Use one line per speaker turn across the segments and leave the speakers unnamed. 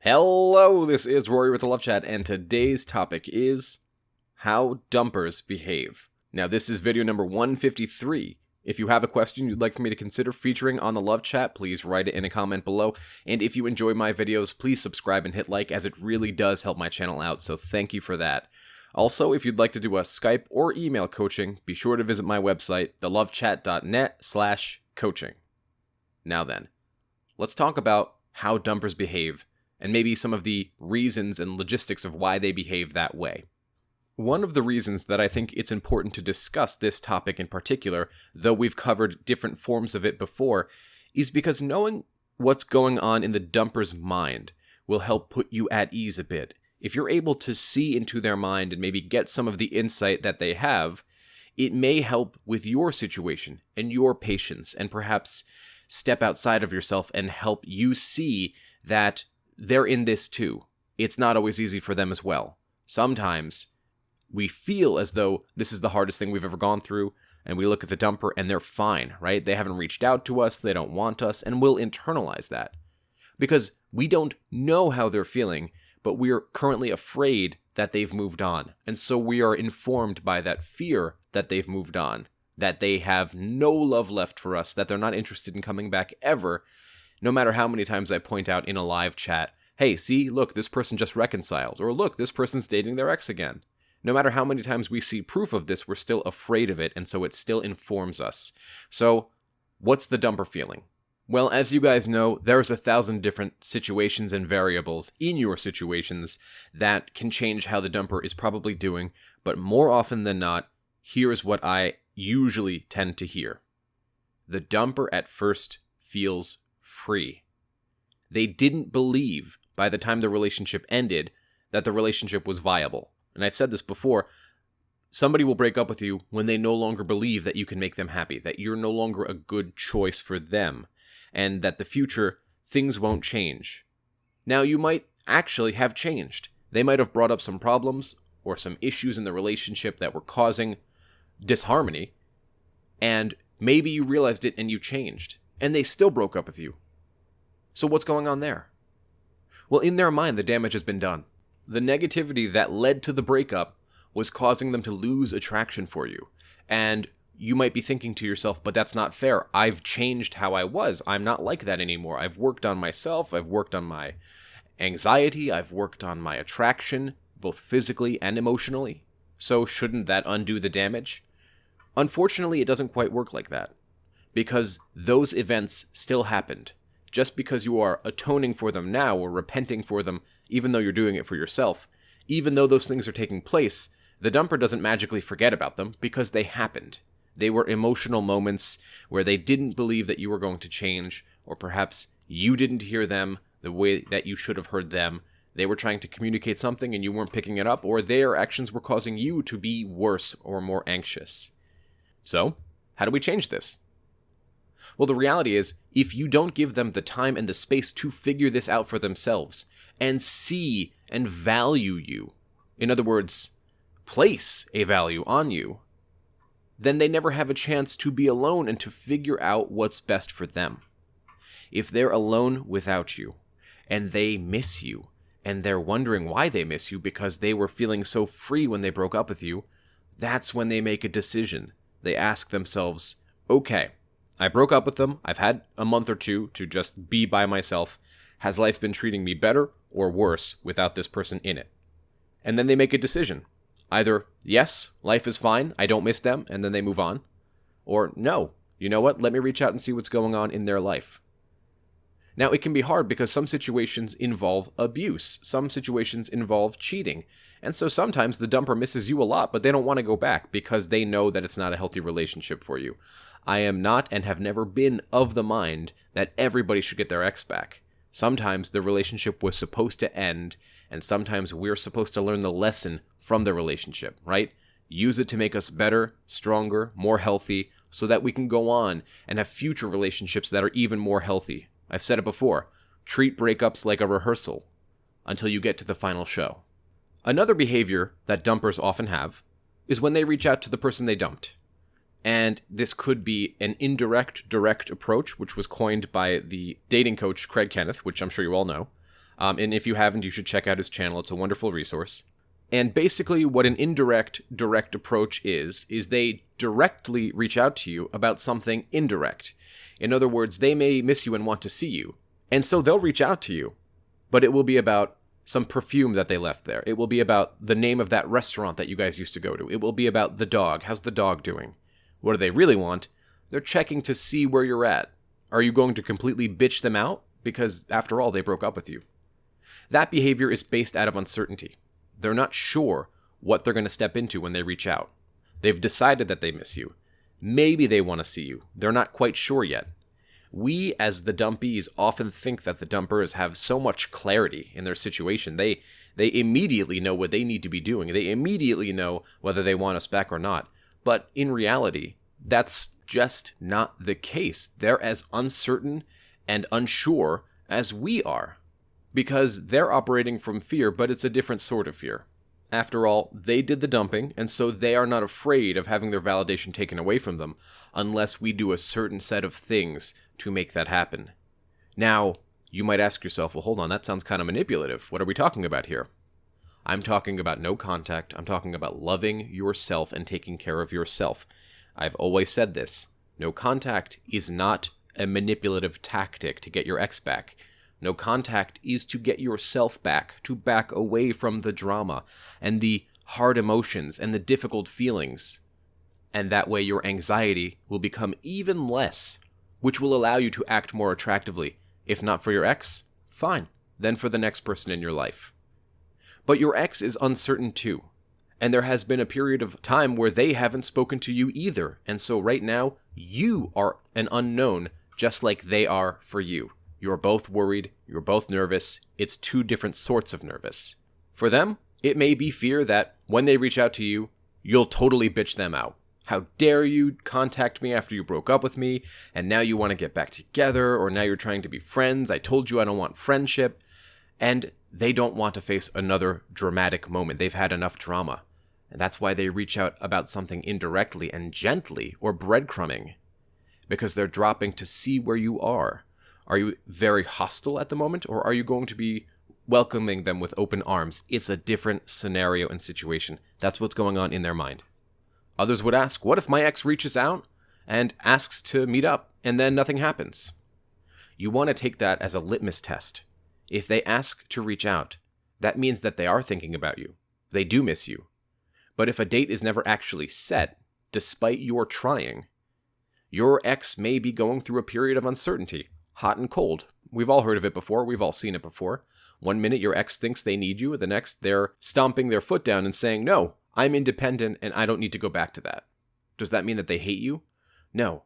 Hello, this is Rory with the Love Chat, and today's topic is how dumpers behave. Now, this is video number 153. If you have a question you'd like for me to consider featuring on the Love Chat, please write it in a comment below. And if you enjoy my videos, please subscribe and hit like, as it really does help my channel out, so thank you for that. Also, if you'd like to do a Skype or email coaching, be sure to visit my website, thelovechat.net/coaching. Now then, let's talk about how dumpers behave, and maybe some of the reasons and logistics of why they behave that way. One of the reasons that I think it's important to discuss this topic in particular, though we've covered different forms of it before, is because knowing what's going on in the dumper's mind will help put you at ease a bit. If you're able to see into their mind and maybe get some of the insight that they have, it may help with your situation and your patience, and perhaps step outside of yourself and help you see that they're in this too. It's not always easy for them as well. Sometimes we feel as though this is the hardest thing we've ever gone through, and we look at the dumper and they're fine, right? They haven't reached out to us, they don't want us, and we'll internalize that. Because we don't know how they're feeling, but we're currently afraid that they've moved on. And so we are informed by that fear that they've moved on, that they have no love left for us, that they're not interested in coming back ever. No matter how many times I point out in a live chat, hey, see, look, this person just reconciled, or look, this person's dating their ex again. No matter how many times we see proof of this, we're still afraid of it, and so it still informs us. So, what's the dumper feeling? Well, as you guys know, there's 1,000 different situations and variables in your situations that can change how the dumper is probably doing, but more often than not, here's what I usually tend to hear. The dumper at first feels free. They didn't believe, by the time the relationship ended, that the relationship was viable. And I've said this before, somebody will break up with you when they no longer believe that you can make them happy, that you're no longer a good choice for them, and that the future, things won't change. Now, you might actually have changed. They might have brought up some problems or some issues in the relationship that were causing disharmony, and maybe you realized it and you changed, and they still broke up with you. So what's going on there? Well, in their mind, the damage has been done. The negativity that led to the breakup was causing them to lose attraction for you. And you might be thinking to yourself, but that's not fair. I've changed how I was. I'm not like that anymore. I've worked on myself. I've worked on my anxiety. I've worked on my attraction, both physically and emotionally. So shouldn't that undo the damage? Unfortunately, it doesn't quite work like that, because those events still happened. Just because you are atoning for them now or repenting for them, even though you're doing it for yourself, even though those things are taking place, the dumper doesn't magically forget about them because they happened. They were emotional moments where they didn't believe that you were going to change, or perhaps you didn't hear them the way that you should have heard them. They were trying to communicate something and you weren't picking it up, or their actions were causing you to be worse or more anxious. So, how do we change this? Well, the reality is, if you don't give them the time and the space to figure this out for themselves, and see and value you, in other words, place a value on you, then they never have a chance to be alone and to figure out what's best for them. If they're alone without you, and they miss you, and they're wondering why they miss you because they were feeling so free when they broke up with you, that's when they make a decision. They ask themselves, okay, I broke up with them, I've had a month or two to just be by myself. Has life been treating me better or worse without this person in it? And then they make a decision. Either, yes, life is fine, I don't miss them, and then they move on. Or, no, you know what, let me reach out and see what's going on in their life. Now, it can be hard because some situations involve abuse, some situations involve cheating, and so sometimes the dumper misses you a lot, but they don't want to go back because they know that it's not a healthy relationship for you. I am not and have never been of the mind that everybody should get their ex back. Sometimes the relationship was supposed to end, and sometimes we're supposed to learn the lesson from the relationship, right? Use it to make us better, stronger, more healthy, so that we can go on and have future relationships that are even more healthy. I've said it before, treat breakups like a rehearsal until you get to the final show. Another behavior that dumpers often have is when they reach out to the person they dumped. And this could be an indirect, direct approach, which was coined by the dating coach Craig Kenneth, which I'm sure you all know. And if you haven't, you should check out his channel. It's a wonderful resource. And basically what an indirect direct approach is they directly reach out to you about something indirect. In other words, they may miss you and want to see you. And so they'll reach out to you, but it will be about some perfume that they left there. It will be about the name of that restaurant that you guys used to go to. It will be about the dog. How's the dog doing? What do they really want? They're checking to see where you're at. Are you going to completely bitch them out? Because, after all, they broke up with you. That behavior is based out of uncertainty. They're not sure what they're going to step into when they reach out. They've decided that they miss you. Maybe they want to see you. They're not quite sure yet. We, as the dumpies, often think that the dumpers have so much clarity in their situation. They immediately know what they need to be doing. They immediately know whether they want us back or not. But in reality, that's just not the case. They're as uncertain and unsure as we are. Because they're operating from fear, but it's a different sort of fear. After all, they did the dumping, and so they are not afraid of having their validation taken away from them unless we do a certain set of things to make that happen. Now, you might ask yourself, well, hold on, that sounds kind of manipulative. What are we talking about here? I'm talking about no contact. I'm talking about loving yourself and taking care of yourself. I've always said this. No contact is not a manipulative tactic to get your ex back. No contact is to get yourself back, to back away from the drama and the hard emotions and the difficult feelings. And that way your anxiety will become even less, which will allow you to act more attractively. If not for your ex, fine, then for the next person in your life. But your ex is uncertain too, and there has been a period of time where they haven't spoken to you either, and so right now, you are an unknown just like they are for you. You're both worried, you're both nervous, it's two different sorts of nervous. For them, it may be fear that when they reach out to you, you'll totally bitch them out. How dare you contact me after you broke up with me, and now you want to get back together, or now you're trying to be friends, I told you I don't want friendship. And they don't want to face another dramatic moment. They've had enough drama. And that's why they reach out about something indirectly and gently, or breadcrumbing, because they're dropping to see where you are. Are you very hostile at the moment, or are you going to be welcoming them with open arms? It's a different scenario and situation. That's what's going on in their mind. Others would ask, what if my ex reaches out and asks to meet up, and then nothing happens? You want to take that as a litmus test. If they ask to reach out, that means that they are thinking about you. They do miss you. But if a date is never actually set, despite your trying, your ex may be going through a period of uncertainty. Hot and cold. We've all heard of it before. We've all seen it before. One minute your ex thinks they need you. The next they're stomping their foot down and saying, no, I'm independent and I don't need to go back to that. Does that mean that they hate you? No.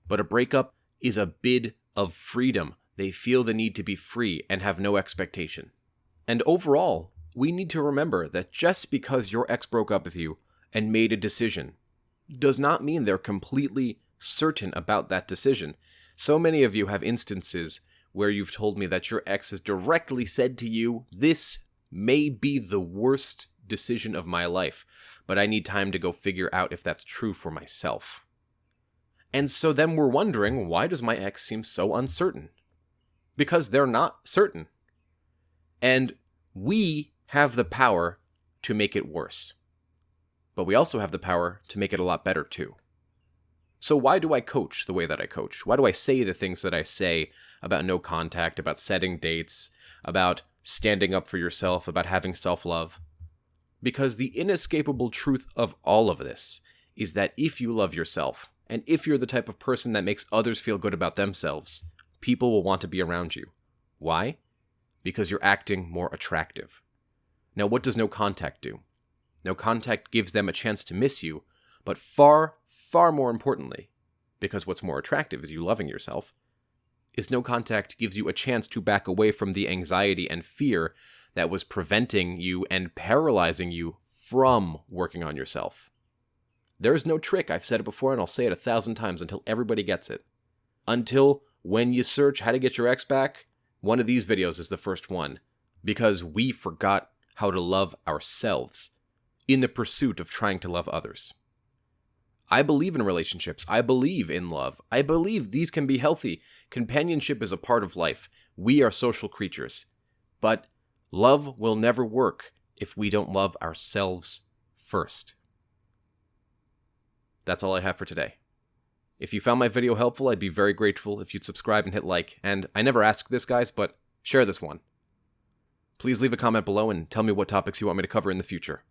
But a breakup is a bid of freedom. They feel the need to be free and have no expectation. And overall, we need to remember that just because your ex broke up with you and made a decision does not mean they're completely certain about that decision. So many of you have instances where you've told me that your ex has directly said to you, this may be the worst decision of my life, but I need time to go figure out if that's true for myself. And so then we're wondering, why does my ex seem so uncertain? Because they're not certain. And we have the power to make it worse. But we also have the power to make it a lot better too. So why do I coach the way that I coach? Why do I say the things that I say about no contact, about setting dates, about standing up for yourself, about having self-love? Because the inescapable truth of all of this is that if you love yourself, and if you're the type of person that makes others feel good about themselves, people will want to be around you. Why? Because you're acting more attractive. Now, what does no contact do? No contact gives them a chance to miss you, but far more importantly, because what's more attractive is you loving yourself, is no contact gives you a chance to back away from the anxiety and fear that was preventing you and paralyzing you from working on yourself. There is no trick, I've said it before and I'll say it 1,000 times until everybody gets it. Until when you search how to get your ex back, one of these videos is the first one, because we forgot how to love ourselves in the pursuit of trying to love others. I believe in relationships. I believe in love. I believe these can be healthy. Companionship is a part of life. We are social creatures. But love will never work if we don't love ourselves first. That's all I have for today. If you found my video helpful, I'd be very grateful if you'd subscribe and hit like. And I never ask this, guys, but share this one. Please leave a comment below and tell me what topics you want me to cover in the future.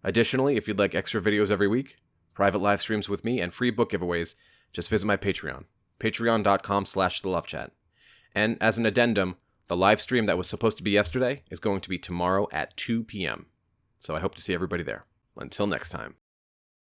Additionally, if you'd like extra videos every week, private live streams with me, and free book giveaways, just visit my Patreon, patreon.com/thelovechat. And as an addendum, the live stream that was supposed to be yesterday is going to be tomorrow at 2 p.m. So I hope to see everybody there. Until next time.